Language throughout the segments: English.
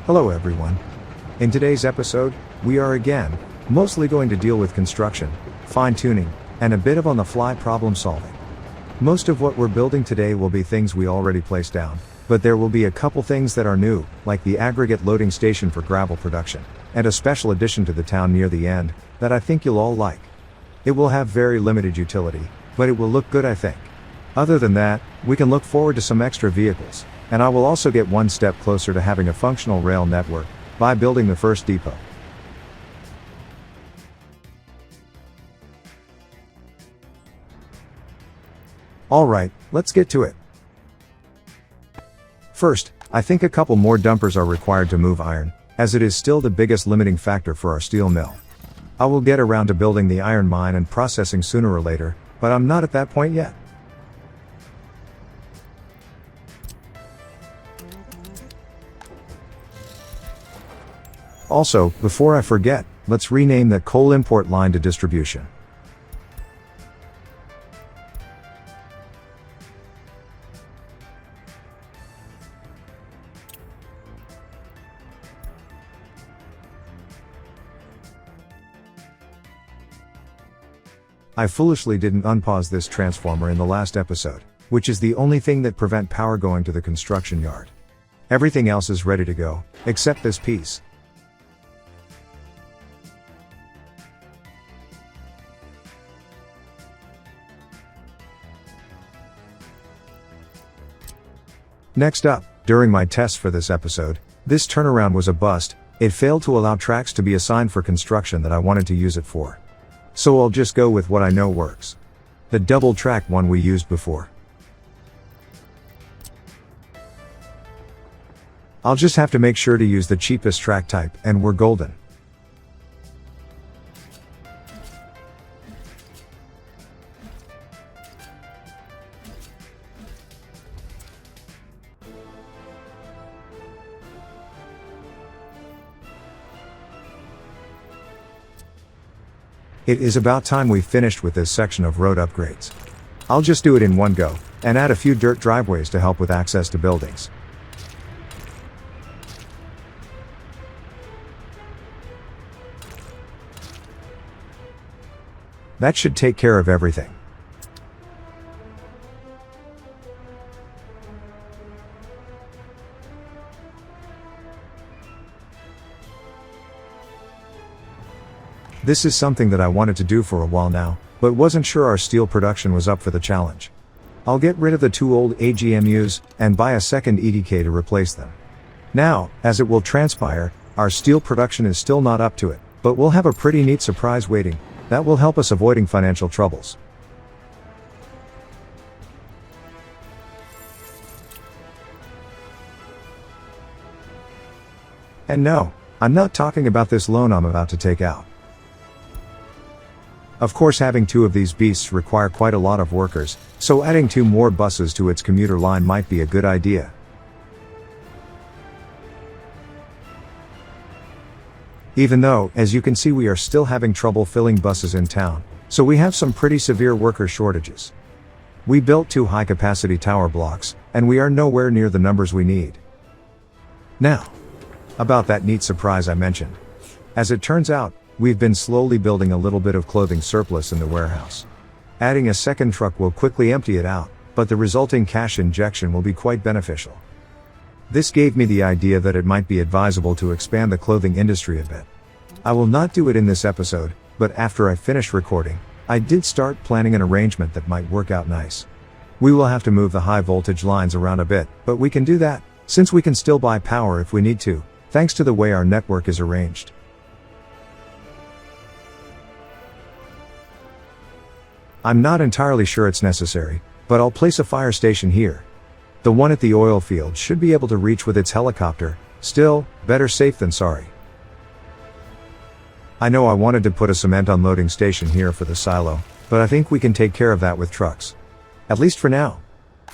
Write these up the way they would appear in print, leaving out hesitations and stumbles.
Hello everyone. In today's episode, we are again, mostly going to deal with construction, fine-tuning, and a bit of on-the-fly problem solving. Most of what we're building today will be things we already placed down, but there will be a couple things that are new, like the aggregate loading station for gravel production, and a special addition to the town near the end, that I think you'll all like. It will have very limited utility, but it will look good I think. Other than that, we can look forward to some extra vehicles, and I will also get one step closer to having a functional rail network, by building the first depot. Alright, let's get to it. First, I think a couple more dumpers are required to move iron, as it is still the biggest limiting factor for our steel mill. I will get around to building the iron mine and processing sooner or later, but I'm not at that point yet. Also, before I forget, let's rename that coal import line to distribution. I foolishly didn't unpause this transformer in the last episode, which is the only thing that prevent power going to the construction yard. Everything else is ready to go, except this piece. Next up, during my tests for this episode, this turnaround was a bust. It failed to allow tracks to be assigned for construction that I wanted to use it for. So I'll just go with what I know works. The double track one we used before. I'll just have to make sure to use the cheapest track type, and we're golden. It is about time we finished with this section of road upgrades. I'll just do it in one go, and add a few dirt driveways to help with access to buildings. That should take care of everything. This is something that I wanted to do for a while now, but wasn't sure our steel production was up for the challenge. I'll get rid of the two old AGMUs, and buy a second EDK to replace them. Now, as it will transpire, our steel production is still not up to it, but we'll have a pretty neat surprise waiting, that will help us avoiding financial troubles. And no, I'm not talking about this loan I'm about to take out. Of course, having two of these beasts require quite a lot of workers, so adding two more buses to its commuter line might be a good idea. Even though, as you can see, we are still having trouble filling buses in town, so we have some pretty severe worker shortages. We built two high-capacity tower blocks, and we are nowhere near the numbers we need. Now, about that neat surprise I mentioned. As it turns out, we've been slowly building a little bit of clothing surplus in the warehouse. Adding a second truck will quickly empty it out, but the resulting cash injection will be quite beneficial. This gave me the idea that it might be advisable to expand the clothing industry a bit. I will not do it in this episode, but after I finish recording, I did start planning an arrangement that might work out nice. We will have to move the high voltage lines around a bit, but we can do that, since we can still buy power if we need to, thanks to the way our network is arranged. I'm not entirely sure it's necessary, but I'll place a fire station here. The one at the oil field should be able to reach with its helicopter. Still, better safe than sorry. I know I wanted to put a cement unloading station here for the silo, but I think we can take care of that with trucks. At least for now.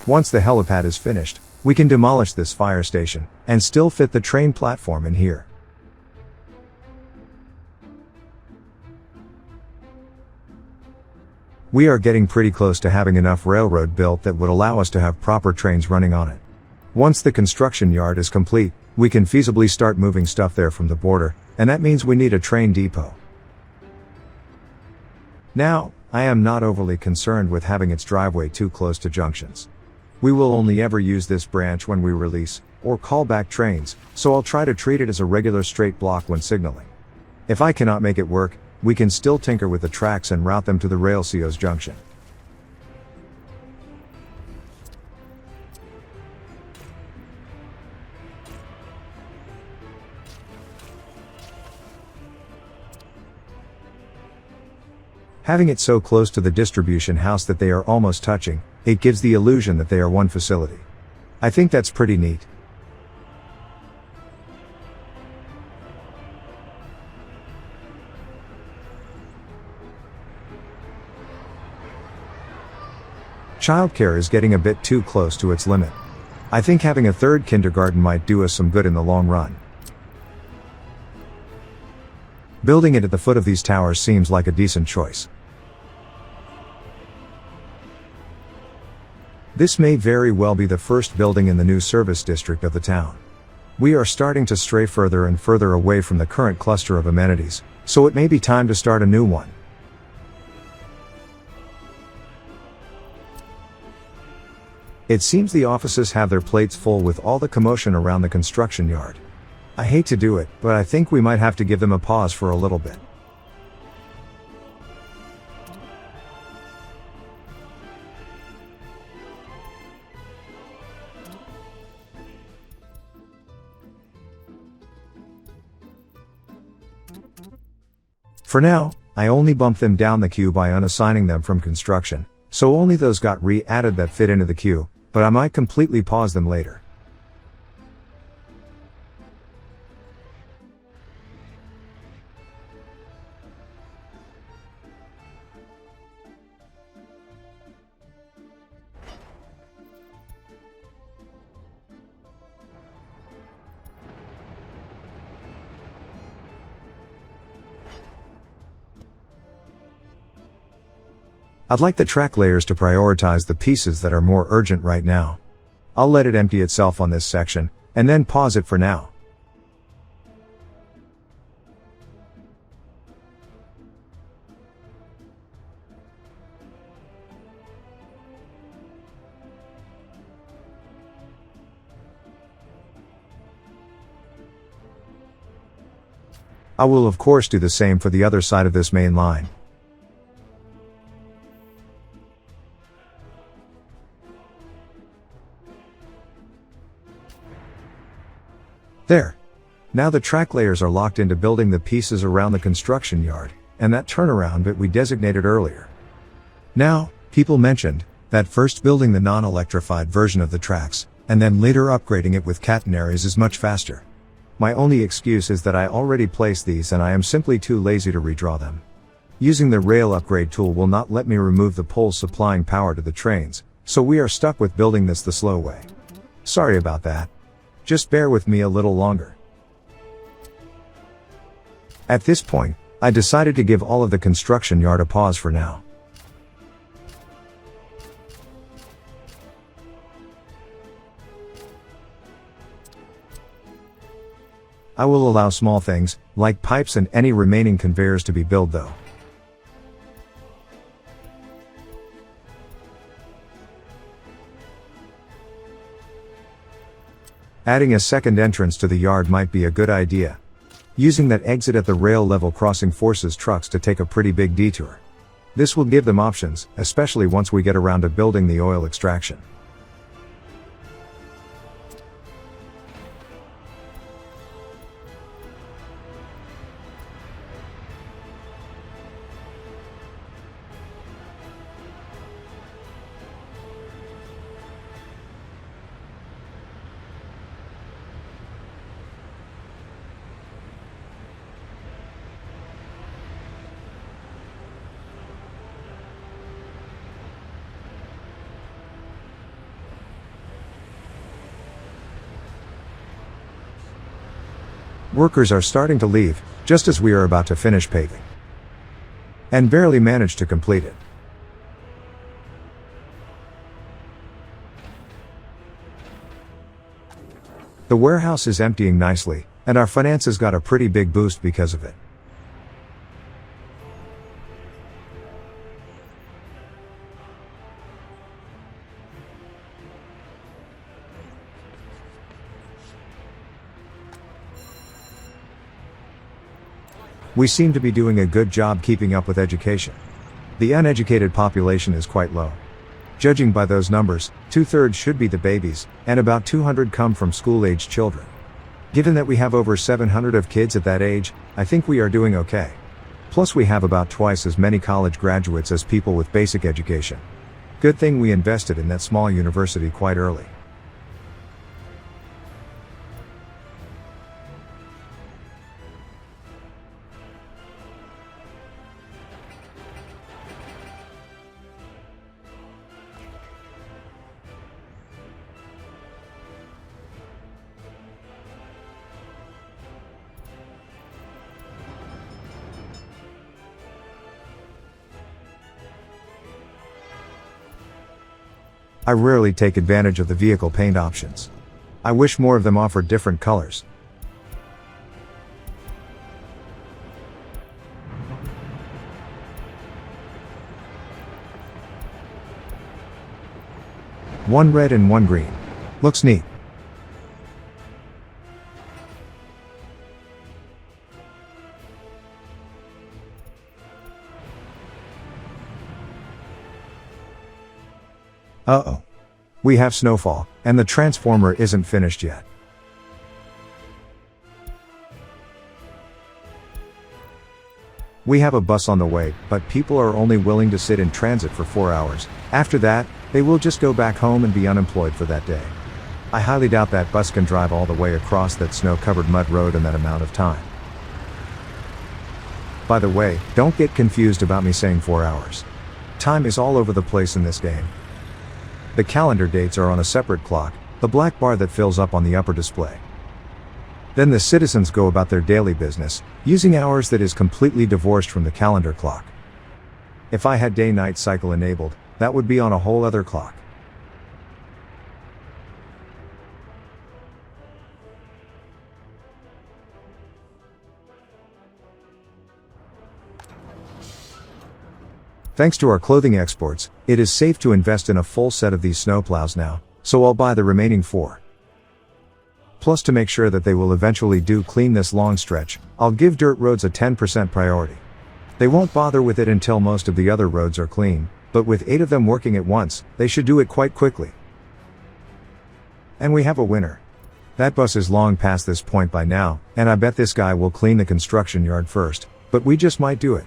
Once the helipad is finished, we can demolish this fire station, and still fit the train platform in here. We are getting pretty close to having enough railroad built that would allow us to have proper trains running on it. Once the construction yard is complete, We can feasibly start moving stuff there from the border, and that means we need a train depot. Now, I am not overly concerned with having its driveway too close to junctions. We will only ever use this branch when we release, or call back trains, so I'll try to treat it as a regular straight block when signaling. If I cannot make it work, we can still tinker with the tracks and route them to the rail CO's junction. Having it so close to the distribution house that they are almost touching, it gives the illusion that they are one facility. I think that's pretty neat. Childcare is getting a bit too close to its limit. I think having a third kindergarten might do us some good in the long run. Building it at the foot of these towers seems like a decent choice. This may very well be the first building in the new service district of the town. We are starting to stray further and further away from the current cluster of amenities, so it may be time to start a new one. It seems the offices have their plates full with all the commotion around the construction yard. I hate to do it, but I think we might have to give them a pause for a little bit. For now, I only bumped them down the queue by unassigning them from construction, so only those got re-added that fit into the queue, but I might completely pause them later. I'd like the track layers to prioritize the pieces that are more urgent right now. I'll let it empty itself on this section, and then pause it for now. I will of course do the same for the other side of this main line. There. Now the track layers are locked into building the pieces around the construction yard, and that turnaround bit we designated earlier. Now, people mentioned that first building the non-electrified version of the tracks, and then later upgrading it with catenaries is much faster. My only excuse is that I already placed these and I am simply too lazy to redraw them. Using the rail upgrade tool will not let me remove the poles supplying power to the trains, so we are stuck with building this the slow way. Sorry about that. Just bear with me a little longer. At this point, I decided to give all of the construction yard a pause for now. I will allow small things, like pipes and any remaining conveyors to be built though. Adding a second entrance to the yard might be a good idea. Using that exit at the rail level crossing forces trucks to take a pretty big detour. This will give them options, especially once we get around to building the oil extraction. Workers are starting to leave, just as we are about to finish paving. And barely managed to complete it. The warehouse is emptying nicely, and our finances got a pretty big boost because of it. We seem to be doing a good job keeping up with education. The uneducated population is quite low. Judging by those numbers, 2/3 should be the babies, and about 200 come from school-aged children. Given that we have over 700 of kids at that age, I think we are doing okay. Plus we have about twice as many college graduates as people with basic education. Good thing we invested in that small university quite early. I rarely take advantage of the vehicle paint options. I wish more of them offered different colors. One red and one green. Looks neat. Uh-oh. We have snowfall, and the transformer isn't finished yet. We have a bus on the way, but people are only willing to sit in transit for 4 hours. After that, they will just go back home and be unemployed for that day. I highly doubt that bus can drive all the way across that snow-covered mud road in that amount of time. By the way, don't get confused about me saying 4 hours. Time is all over the place in this game. The calendar dates are on a separate clock, the black bar that fills up on the upper display. Then the citizens go about their daily business, using hours that is completely divorced from the calendar clock. If I had day-night cycle enabled, that would be on a whole other clock. Thanks to our clothing exports, it is safe to invest in a full set of these snowplows now, so I'll buy the remaining 4. Plus, to make sure that they will eventually do clean this long stretch, I'll give dirt roads a 10% priority. They won't bother with it until most of the other roads are clean, but with 8 of them working at once, they should do it quite quickly. And we have a winner. That bus is long past this point by now, and I bet this guy will clean the construction yard first, but we just might do it.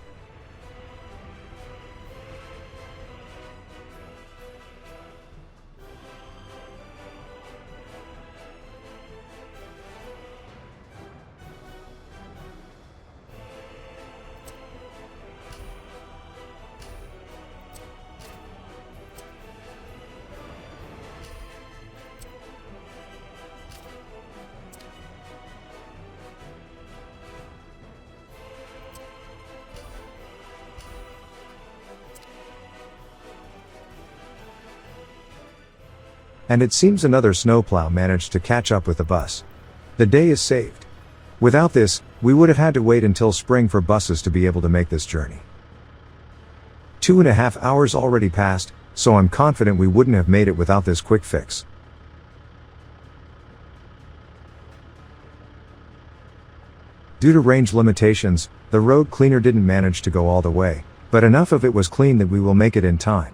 And it seems another snowplow managed to catch up with the bus. The day is saved. Without this, we would have had to wait until spring for buses to be able to make this journey. 2.5 hours already passed, so I'm confident we wouldn't have made it without this quick fix. Due to range limitations, the road cleaner didn't manage to go all the way, but enough of it was clean that we will make it in time.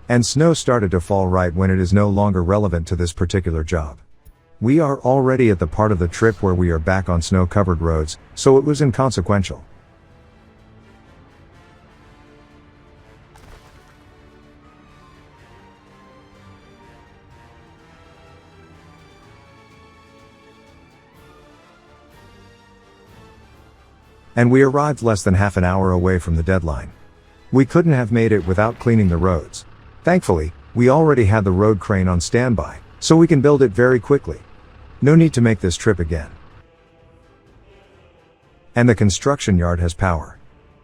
And snow started to fall right when it is no longer relevant to this particular job. We are already at the part of the trip where we are back on snow-covered roads, so it was inconsequential. And we arrived less than half an hour away from the deadline. We couldn't have made it without cleaning the roads. Thankfully, we already had the road crane on standby, so we can build it very quickly. No need to make this trip again. And the construction yard has power.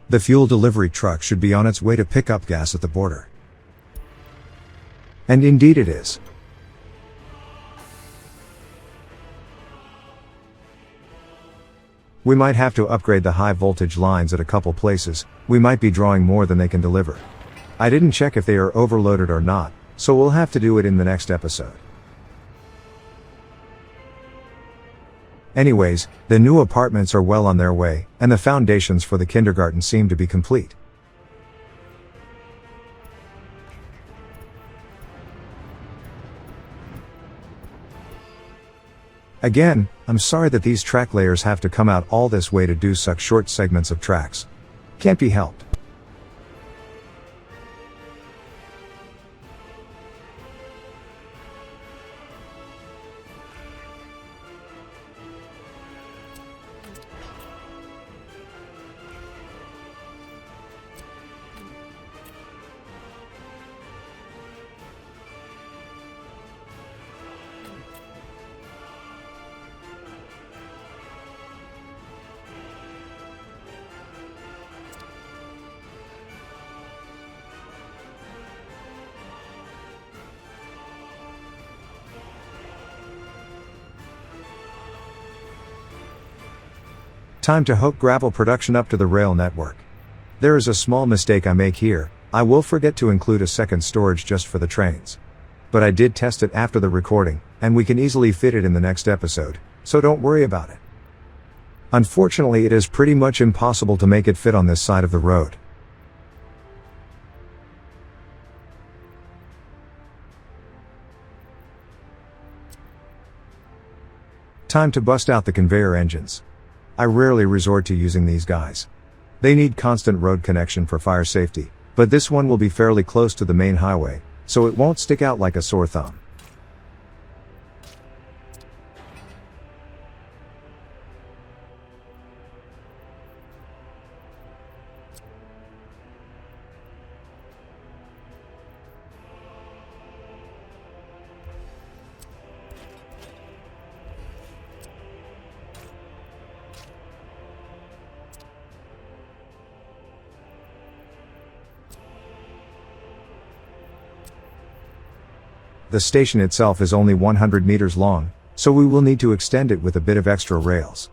The fuel delivery truck should be on its way to pick up gas at the border. And indeed it is. We might have to upgrade the high voltage lines at a couple places, we might be drawing more than they can deliver. I didn't check if they are overloaded or not, so we'll have to do it in the next episode. Anyways, the new apartments are well on their way, and the foundations for the kindergarten seem to be complete. Again, I'm sorry that these track layers have to come out all this way to do such short segments of tracks. Can't be helped. Time to hook gravel production up to the rail network. There is a small mistake I make here, I will forget to include a second storage just for the trains. But I did test it after the recording, and we can easily fit it in the next episode, so don't worry about it. Unfortunately, it is pretty much impossible to make it fit on this side of the road. Time to bust out the conveyor engines. I rarely resort to using these guys. They need constant road connection for fire safety, but this one will be fairly close to the main highway, so it won't stick out like a sore thumb. The station itself is only 100 meters long, so we will need to extend it with a bit of extra rails.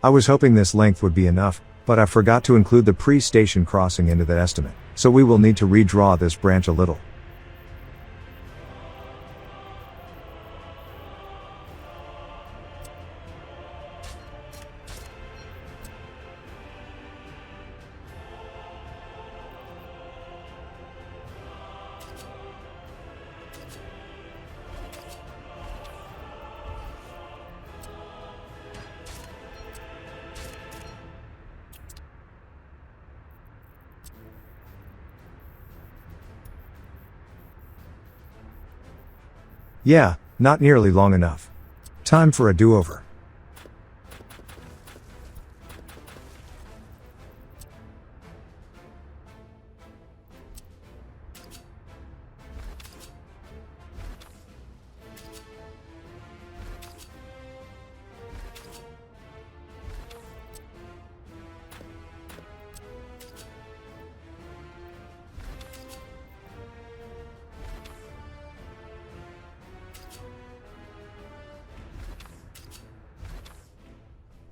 I was hoping this length would be enough, but I forgot to include the pre-station crossing into that estimate, so we will need to redraw this branch a little. Yeah, not nearly long enough. Time for a do-over.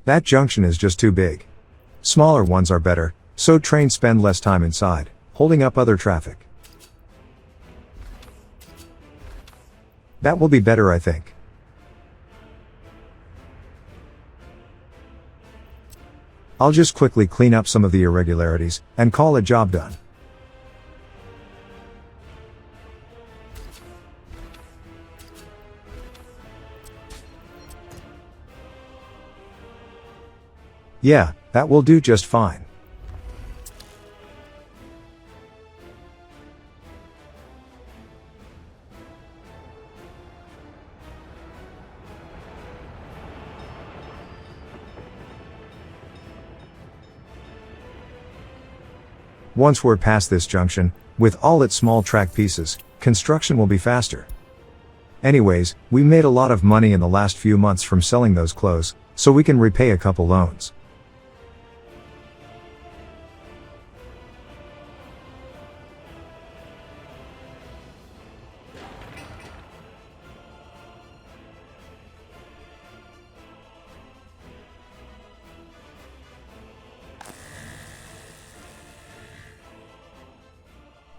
That junction is just too big. Smaller ones are better, so trains spend less time inside, holding up other traffic. That will be better, I think. I'll just quickly clean up some of the irregularities, and call it job done. Yeah, that will do just fine. Once we're past this junction, with all its small track pieces, construction will be faster. Anyways, we made a lot of money in the last few months from selling those clothes, so we can repay a couple loans.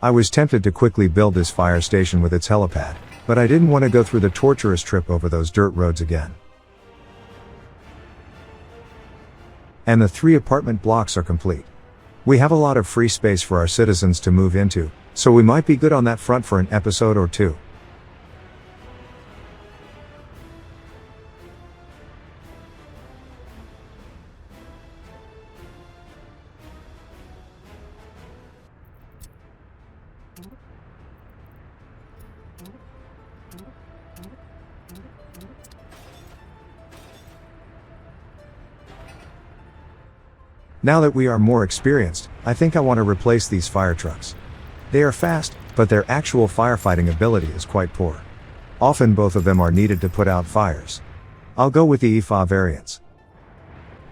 I was tempted to quickly build this fire station with its helipad, but I didn't want to go through the torturous trip over those dirt roads again. And the 3 apartment blocks are complete. We have a lot of free space for our citizens to move into, so we might be good on that front for an episode or 2. Now that we are more experienced, I think I want to replace these fire trucks. They are fast, but their actual firefighting ability is quite poor. Often both of them are needed to put out fires. I'll go with the EFA variants.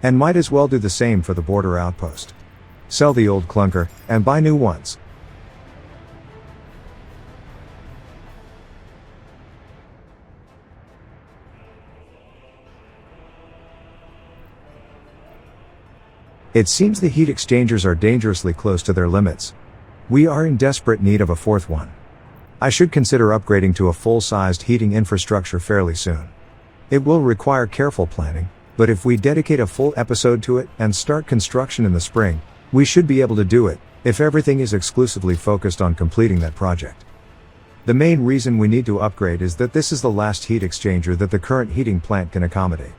And might as well do the same for the border outpost. Sell the old clunker, and buy new ones. It seems the heat exchangers are dangerously close to their limits. We are in desperate need of a 4th one. I should consider upgrading to a full-sized heating infrastructure fairly soon. It will require careful planning, but if we dedicate a full episode to it and start construction in the spring, we should be able to do it, if everything is exclusively focused on completing that project. The main reason we need to upgrade is that this is the last heat exchanger that the current heating plant can accommodate.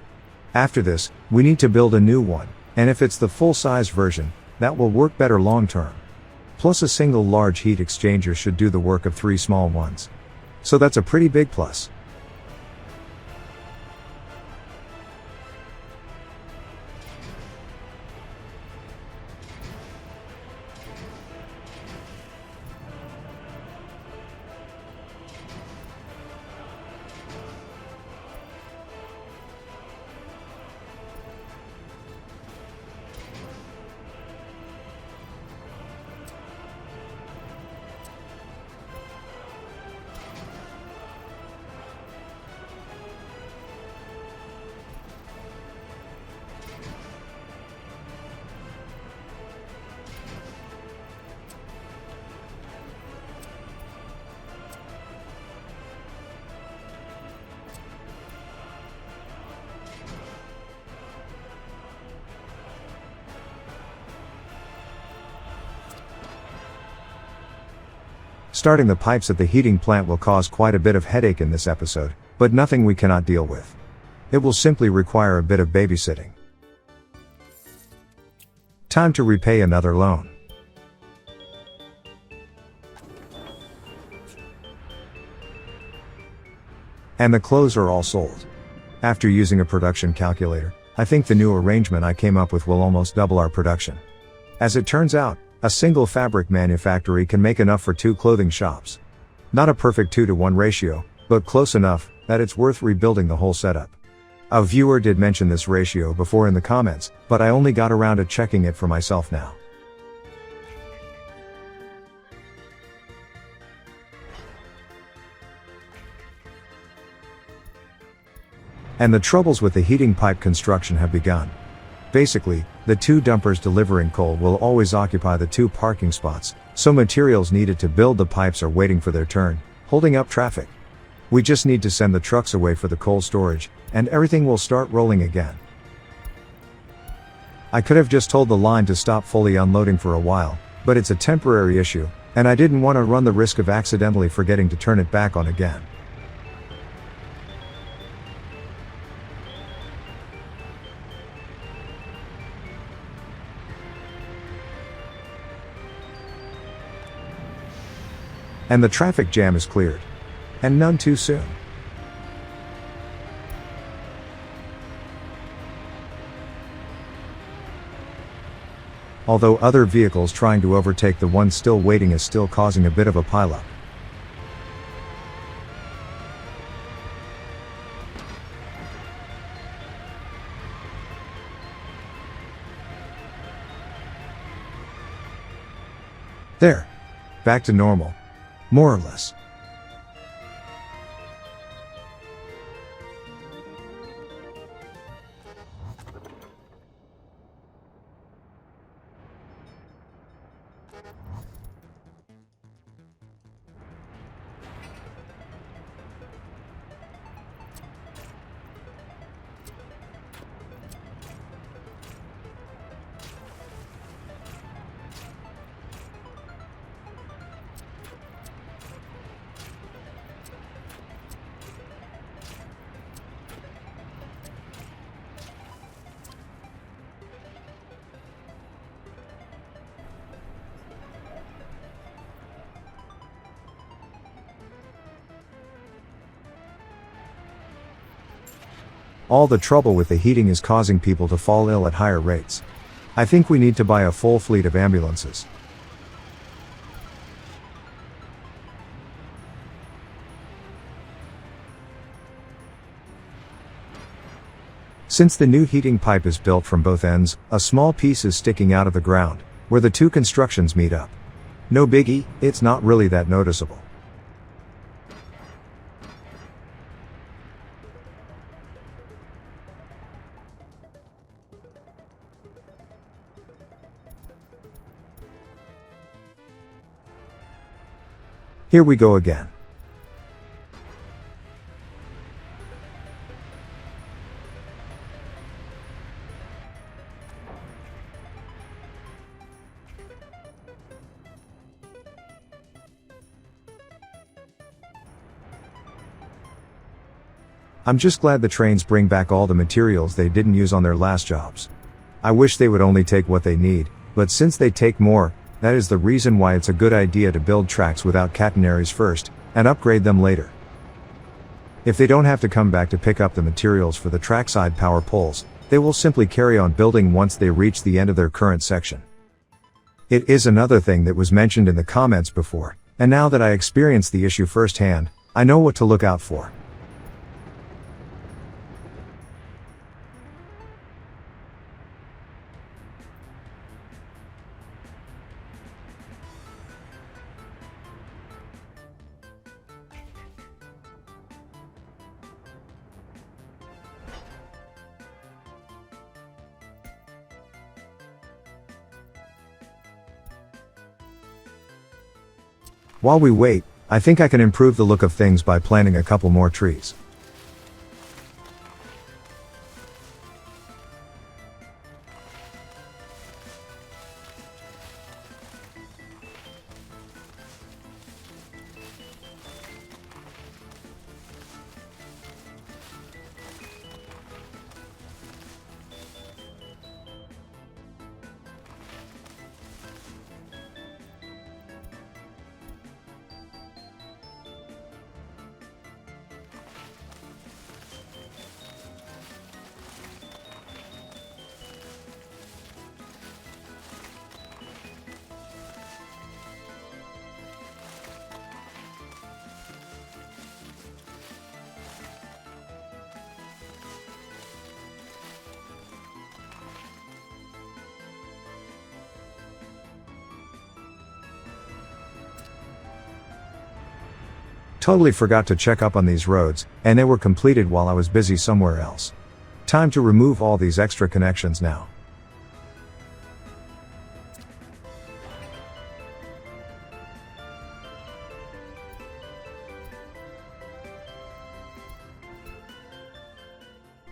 After this, we need to build a new one. And if it's the full-size version, that will work better long-term. Plus a single large heat exchanger should do the work of 3 small ones. So that's a pretty big plus. Starting the pipes at the heating plant will cause quite a bit of headache in this episode, but nothing we cannot deal with. It will simply require a bit of babysitting. Time to repay another loan. And the clothes are all sold. After using a production calculator, I think the new arrangement I came up with will almost double our production. As it turns out, a single fabric manufactory can make enough for 2 clothing shops. Not a perfect 2-to-1 ratio, but close enough that it's worth rebuilding the whole setup. A viewer did mention this ratio before in the comments, but I only got around to checking it for myself now. And the troubles with the heating pipe construction have begun. Basically, the 2 dumpers delivering coal will always occupy the 2 parking spots, so materials needed to build the pipes are waiting for their turn, holding up traffic. We just need to send the trucks away for the coal storage, and everything will start rolling again. I could have just told the line to stop fully unloading for a while, but it's a temporary issue, and I didn't want to run the risk of accidentally forgetting to turn it back on again. And the traffic jam is cleared. And none too soon. although other vehicles trying to overtake the one still waiting is still causing a bit of a pileup. There. Back to normal. More or less. All the trouble with the heating is causing people to fall ill at higher rates. I think we need to buy a full fleet of ambulances. Since the new heating pipe is built from both ends, a small piece is sticking out of the ground, where the two constructions meet up. No biggie, it's not really that noticeable. Here we go again. I'm just glad the trains bring back all the materials they didn't use on their last jobs. I wish they would only take what they need, but since they take more, that is the reason why it's a good idea to build tracks without catenaries first, and upgrade them later. If they don't have to come back to pick up the materials for the trackside power poles, they will simply carry on building once they reach the end of their current section. It is another thing that was mentioned in the comments before, and now that I experienced the issue firsthand, I know what to look out for. While we wait, I think I can improve the look of things by planting a couple more trees. Totally forgot to check up on these roads, and they were completed while I was busy somewhere else. Time to remove all these extra connections now.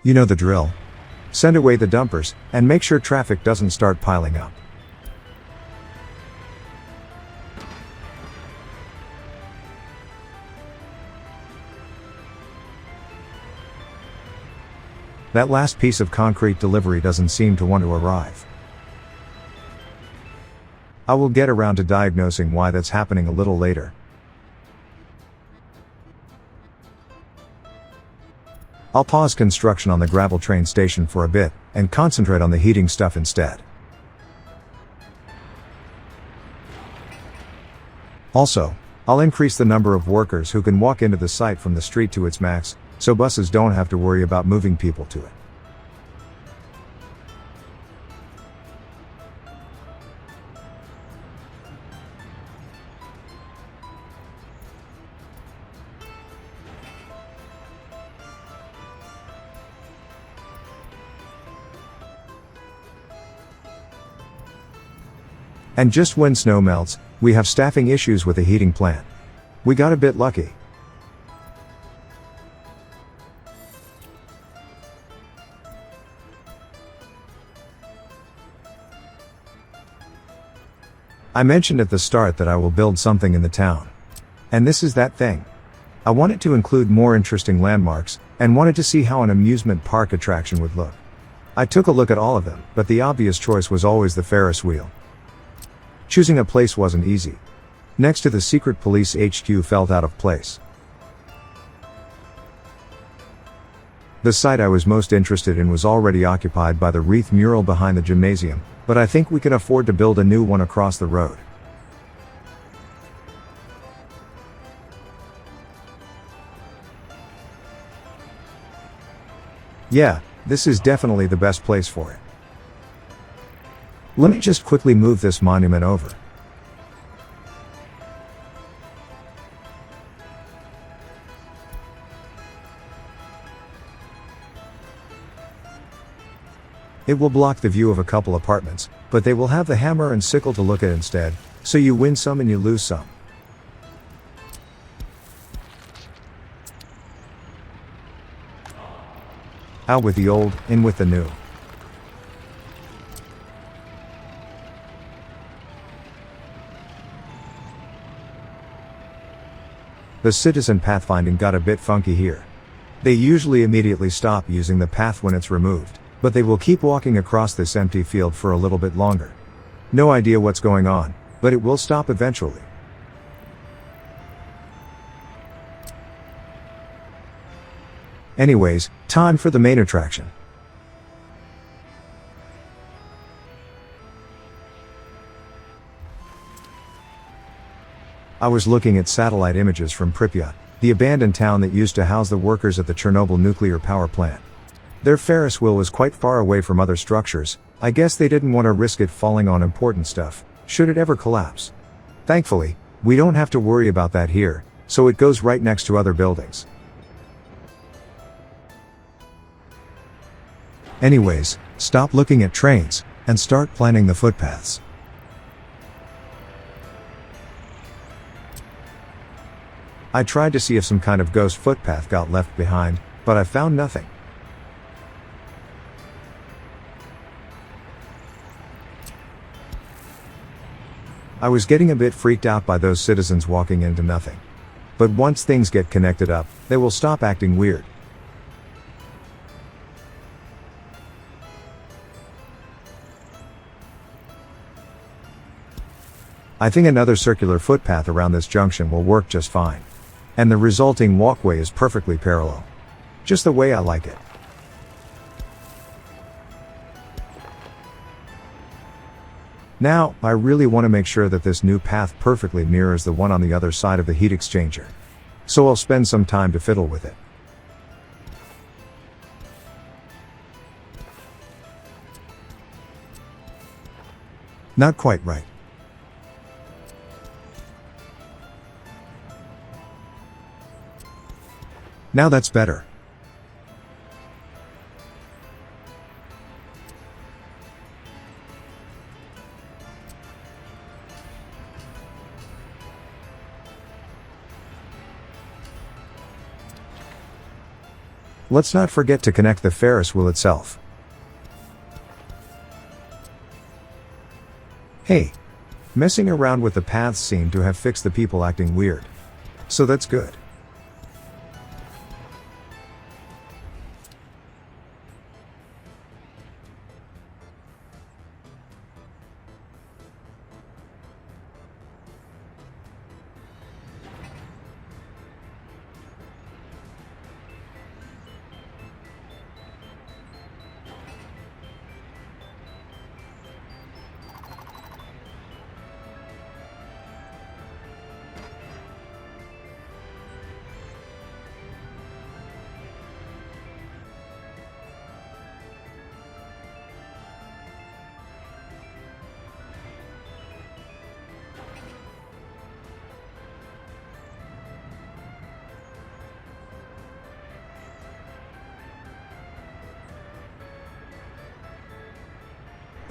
You know the drill. Send away the dumpers, and make sure traffic doesn't start piling up. That last piece of concrete delivery doesn't seem to want to arrive. I will get around to diagnosing why that's happening a little later. I'll pause construction on the gravel train station for a bit, and concentrate on the heating stuff instead. Also, I'll increase the number of workers who can walk into the site from the street to its max, so buses don't have to worry about moving people to it. And just when snow melts, we have staffing issues with the heating plant. We got a bit lucky. I mentioned at the start that I will build something in the town. And this is that thing. I wanted to include more interesting landmarks, and wanted to see how an amusement park attraction would look. I took a look at all of them, but the obvious choice was always the Ferris wheel. Choosing a place wasn't easy. Next to the secret police HQ felt out of place. The site I was most interested in was already occupied by the wreath mural behind the gymnasium, but I think we can afford to build a new one across the road. Yeah, this is definitely the best place for it. Let me just quickly move this monument over. It will block the view of a couple apartments, but they will have the hammer and sickle to look at instead, so you win some and you lose some. Out with the old, in with the new. The citizen pathfinding got a bit funky here. They usually immediately stop using the path when it's removed, but they will keep walking across this empty field for a little bit longer. No idea what's going on, but it will stop eventually. Anyways, time for the main attraction. I was looking at satellite images from Pripyat, the abandoned town that used to house the workers at the Chernobyl nuclear power plant. Their Ferris wheel was quite far away from other structures. I guess they didn't want to risk it falling on important stuff, should it ever collapse. Thankfully, we don't have to worry about that here, so it goes right next to other buildings. Anyways, stop looking at trains, and start planning the footpaths. I tried to see if some kind of ghost footpath got left behind, but I found nothing. I was getting a bit freaked out by those citizens walking into nothing. But once things get connected up, they will stop acting weird. I think another circular footpath around this junction will work just fine. And the resulting walkway is perfectly parallel. Just the way I like it. Now, I really want to make sure that this new path perfectly mirrors the one on the other side of the heat exchanger. So I'll spend some time to fiddle with it. Not quite right. Now that's better. Let's not forget to connect the Ferris wheel itself. Hey, messing around with the paths seemed to have fixed the people acting weird. So that's good.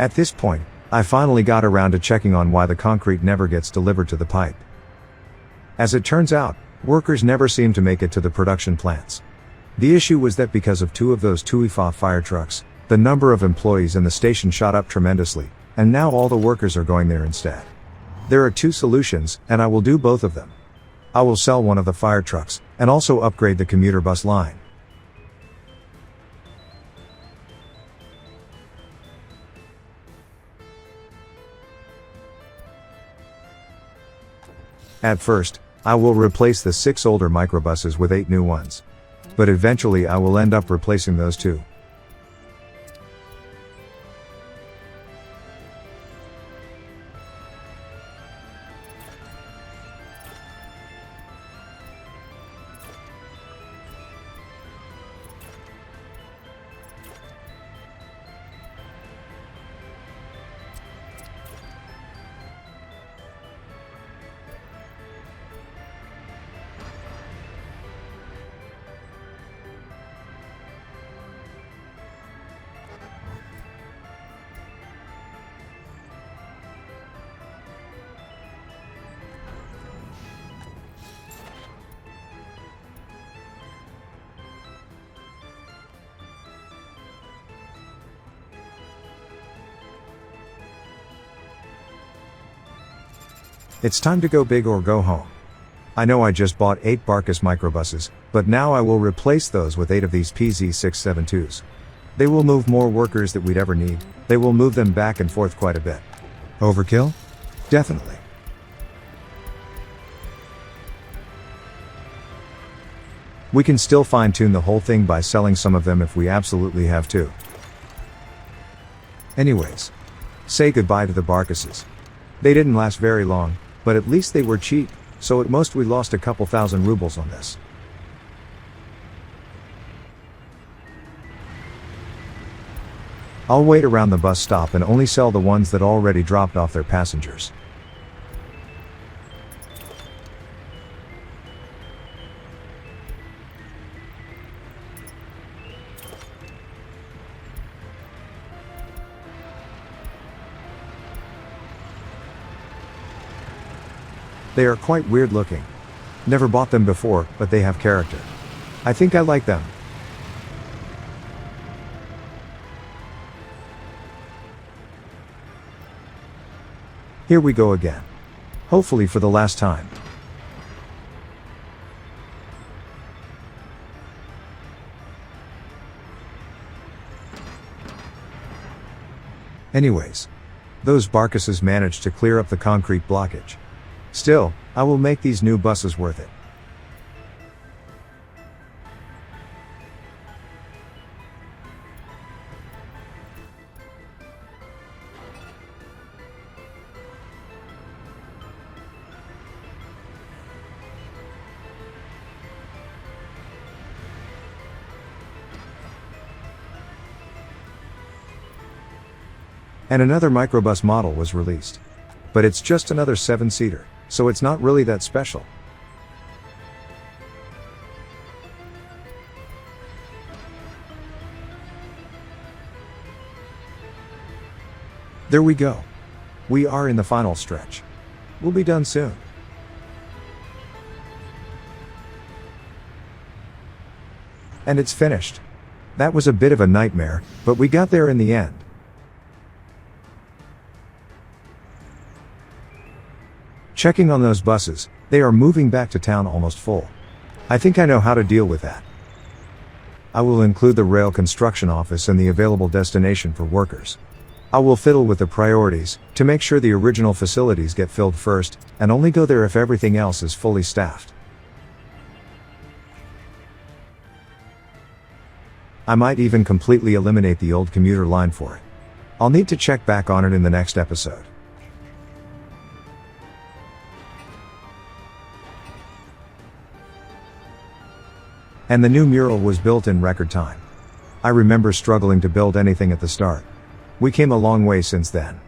At this point, I finally got around to checking on why the concrete never gets delivered to the pipe. As it turns out, workers never seem to make it to the production plants. The issue was that because of 2 of those Tuifa fire trucks, the number of employees in the station shot up tremendously, and now all the workers are going there instead. There are 2 solutions, and I will do both of them. I will sell one of the fire trucks, and also upgrade the commuter bus line. At first, I will replace the 6 older microbuses with 8 new ones. But eventually I will end up replacing those too. It's time to go big or go home. I know I just bought 8 Circuses microbuses, but now I will replace those with 8 of these PZ672s. They will move more workers that we'd ever need. They will move them back and forth quite a bit. Overkill? Definitely. We can still fine-tune the whole thing by selling some of them if we absolutely have to. Anyways, say goodbye to the Circuses. They didn't last very long, but at least they were cheap, so at most we lost a couple thousand rubles on this. I'll wait around the bus stop and only sell the ones that already dropped off their passengers. They are quite weird looking. Never bought them before, but they have character. I think I like them. Here we go again. Hopefully for the last time. Anyways, those Circuses managed to clear up the concrete blockage. Still, I will make these new buses worth it. And another microbus model was released. But it's just another 7-seater. So it's not really that special. There we go. We are in the final stretch. We'll be done soon. And it's finished. That was a bit of a nightmare, but we got there in the end. Checking on those buses, they are moving back to town almost full. I think I know how to deal with that. I will include the rail construction office and the available destination for workers. I will fiddle with the priorities, to make sure the original facilities get filled first, and only go there if everything else is fully staffed. I might even completely eliminate the old commuter line for it. I'll need to check back on it in the next episode. And the new mural was built in record time. I remember struggling to build anything at the start. We came a long way since then.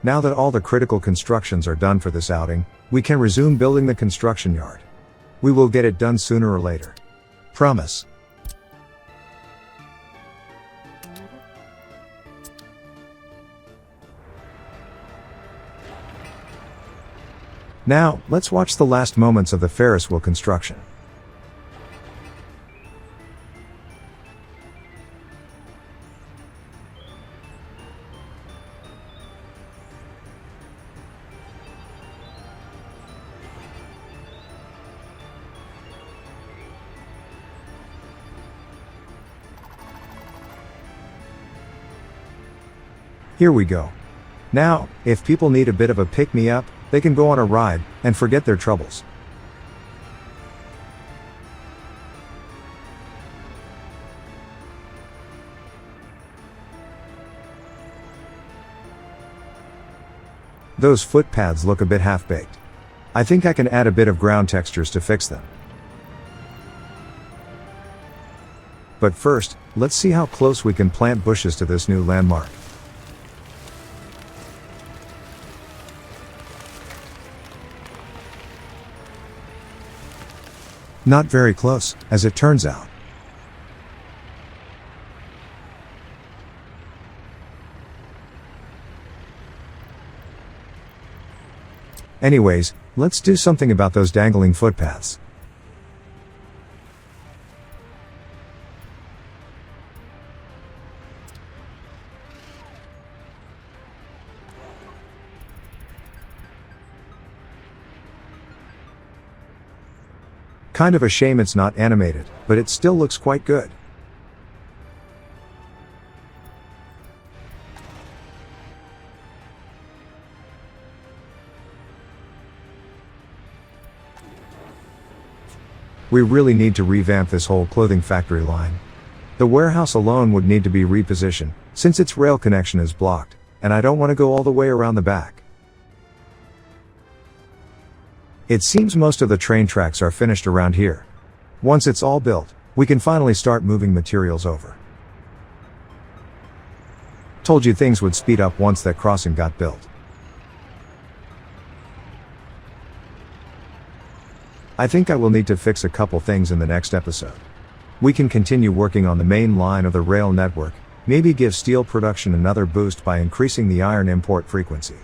Now that all the critical constructions are done for this outing, we can resume building the construction yard. We will get it done sooner or later. Promise. Now, let's watch the last moments of the Ferris wheel construction. Here we go. Now, if people need a bit of a pick-me-up, they can go on a ride, and forget their troubles. Those footpaths look a bit half-baked. I think I can add a bit of ground textures to fix them. But first, let's see how close we can plant bushes to this new landmark. Not very close, as it turns out. Anyways, let's do something about those dangling footpaths. Kind of a shame it's not animated, but it still looks quite good. We really need to revamp this whole clothing factory line. The warehouse alone would need to be repositioned, since its rail connection is blocked, and I don't want to go all the way around the back. It seems most of the train tracks are finished around here. Once it's all built, we can finally start moving materials over. Told you things would speed up once that crossing got built. I think I will need to fix a couple things in the next episode. We can continue working on the main line of the rail network, maybe give steel production another boost by increasing the iron import frequency.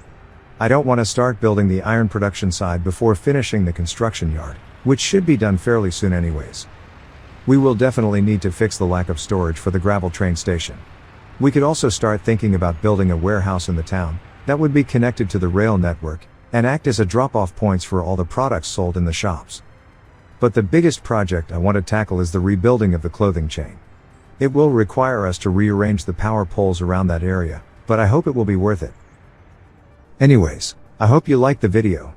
I don't want to start building the iron production side before finishing the construction yard, which should be done fairly soon anyways. We will definitely need to fix the lack of storage for the gravel train station. We could also start thinking about building a warehouse in the town that would be connected to the rail network and act as a drop-off points for all the products sold in the shops. But the biggest project I want to tackle is the rebuilding of the clothing chain. It will require us to rearrange the power poles around that area, but I hope it will be worth it. Anyways, I hope you liked the video.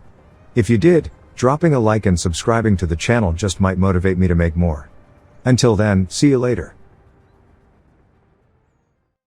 If you did, dropping a like and subscribing to the channel just might motivate me to make more. Until then, see you later.